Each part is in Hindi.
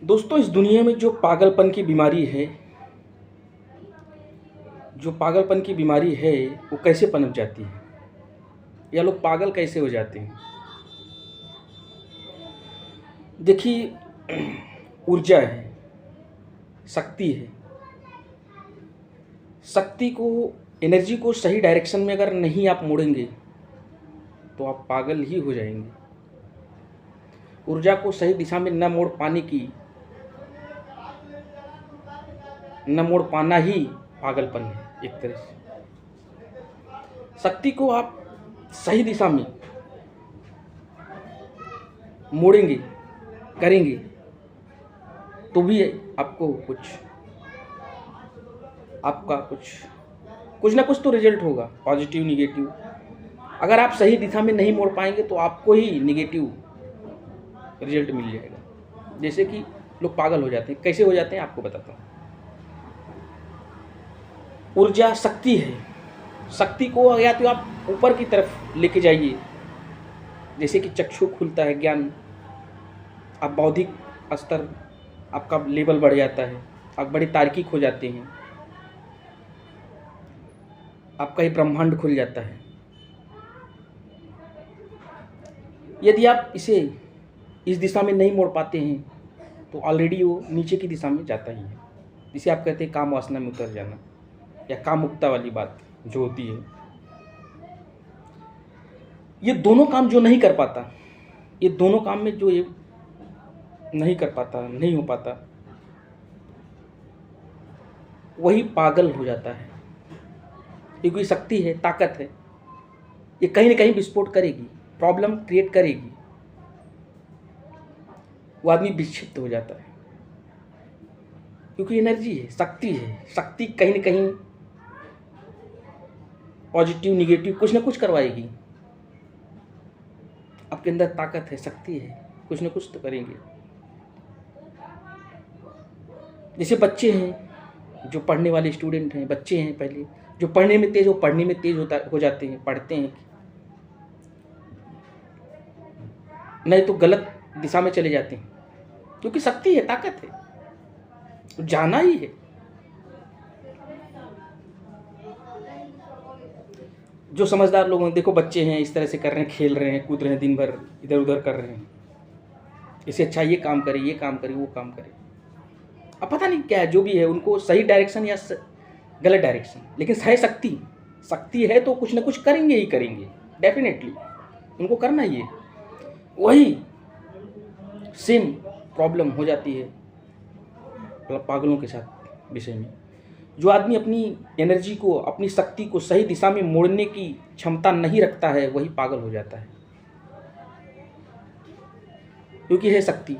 दोस्तों, इस दुनिया में जो पागलपन की बीमारी है, वो कैसे पनप जाती है या लोग पागल कैसे हो जाते हैं। देखिए, ऊर्जा है, शक्ति है। शक्ति को, एनर्जी को सही डायरेक्शन में अगर नहीं आप मोड़ेंगे तो आप पागल ही हो जाएंगे। ऊर्जा को सही दिशा में न मोड़ पाना ही पागलपन है एक तरह से। शक्ति को आप सही दिशा में मोड़ेंगे, करेंगे तो भी आपको कुछ ना कुछ तो रिजल्ट होगा, पॉजिटिव निगेटिव। अगर आप सही दिशा में नहीं मोड़ पाएंगे तो आपको ही निगेटिव रिजल्ट मिल जाएगा। जैसे कि लोग पागल हो जाते हैं। कैसे हो जाते हैं आपको बताता हूँ। ऊर्जा शक्ति है। शक्ति को या तो आप ऊपर की तरफ लेके जाइए, जैसे कि चक्षु खुलता है, ज्ञान, आप बौद्धिक स्तर, आपका लेवल बढ़ जाता है, आप बड़े तार्किक हो जाते हैं, आपका ही ब्रह्मांड खुल जाता है। यदि आप इसे इस दिशा में नहीं मोड़ पाते हैं तो ऑलरेडी वो नीचे की दिशा में जाता ही है, जिसे आप कहते हैं काम वासना में उतर जाना या काम मुक्ता वाली बात जो होती है। ये दोनों काम जो नहीं कर पाता, ये दोनों काम में जो ये नहीं कर पाता, नहीं हो पाता, वही पागल हो जाता है। क्योंकि शक्ति है, ताकत है, ये कहीं ना कहीं विस्फोट करेगी, प्रॉब्लम क्रिएट करेगी। वो आदमी विक्षिप्त हो जाता है क्योंकि एनर्जी है, शक्ति है। शक्ति कहीं ना कहीं पॉजिटिव निगेटिव कुछ ना कुछ करवाएगी। आपके अंदर ताकत है, शक्ति है, कुछ ना कुछ तो करेंगे। जैसे बच्चे हैं, जो पढ़ने वाले स्टूडेंट हैं, बच्चे हैं पहले जो पढ़ने में तेज हो जाते हैं, पढ़ते हैं, नहीं तो गलत दिशा में चले जाते हैं। क्योंकि शक्ति है, ताकत है, तो जाना ही है। जो समझदार लोग हैं, देखो बच्चे हैं, इस तरह से कर रहे हैं, खेल रहे हैं, कूद रहे हैं, दिन भर इधर उधर कर रहे हैं, इससे अच्छा ये काम करे, वो काम करे। अब पता नहीं क्या है, जो भी है, उनको सही डायरेक्शन या गलत डायरेक्शन, लेकिन है शक्ति है तो कुछ ना कुछ करेंगे ही करेंगे, डेफिनेटली उनको करना ही है। वही सेम प्रॉब्लम हो जाती है मतलब पागलों के साथ विषय में। जो आदमी अपनी एनर्जी को, अपनी शक्ति को सही दिशा में मोड़ने की क्षमता नहीं रखता है, वही पागल हो जाता है। क्योंकि है शक्ति,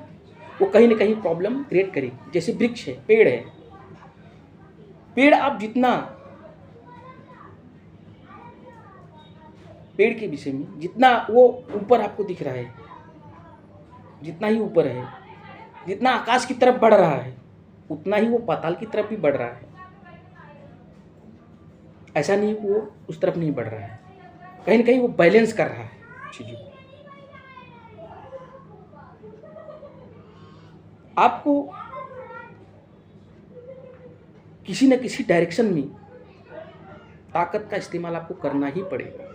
वो कहीं ना कहीं प्रॉब्लम क्रिएट करेगी। जैसे वृक्ष है, पेड़ है, पेड़ आप जितना, पेड़ के विषय में जितना वो ऊपर आपको दिख रहा है, जितना ही ऊपर है, जितना आकाश की तरफ बढ़ रहा है, उतना ही वो पाताल की तरफ भी बढ़ रहा है। ऐसा नहीं वो उस तरफ नहीं बढ़ रहा है, कहीं ना कहीं वो बैलेंस कर रहा है चीजों को। आपको किसी न किसी डायरेक्शन में ताकत का इस्तेमाल आपको करना ही पड़ेगा,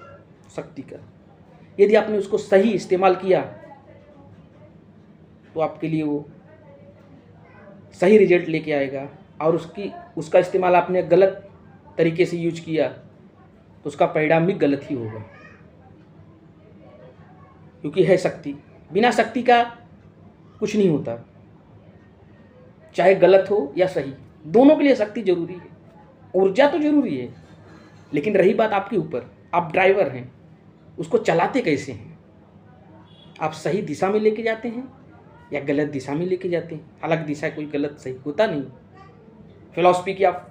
शक्ति का। यदि आपने उसको सही इस्तेमाल किया तो आपके लिए वो सही रिजल्ट लेके आएगा, और उसका इस्तेमाल आपने गलत तरीके से यूज किया तो उसका परिणाम भी गलत ही होगा। क्योंकि है शक्ति, बिना शक्ति का कुछ नहीं होता, चाहे गलत हो या सही, दोनों के लिए शक्ति जरूरी है। ऊर्जा तो जरूरी है, लेकिन रही बात आपके ऊपर, आप ड्राइवर हैं, उसको चलाते कैसे हैं। आप सही दिशा में लेके जाते हैं या गलत दिशा में लेके जाते हैं। अलग दिशा, कोई गलत सही होता नहीं। फिलॉसफी की आप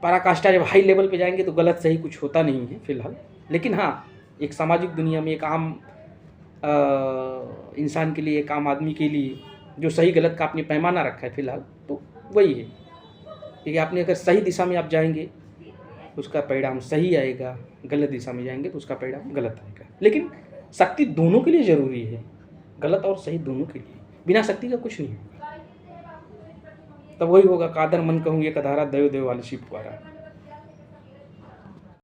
पराकाष्ठा, जब हाई लेवल पे जाएंगे तो गलत सही कुछ होता नहीं है फिलहाल। लेकिन हाँ, एक सामाजिक दुनिया में, एक आम इंसान के लिए, एक आम आदमी के लिए जो सही गलत का आपने पैमाना रखा है फिलहाल, तो वही है कि आपने अगर सही दिशा में आप जाएंगे उसका परिणाम सही आएगा, गलत दिशा में जाएंगे तो उसका परिणाम गलत आएगा। लेकिन शक्ति दोनों के लिए ज़रूरी है, गलत और सही दोनों के लिए। बिना शक्ति का कुछ नहीं होगा। तब वही होगा, कादर मन कहूँ एक अधारा, दयो दयो आलसी पुकारा।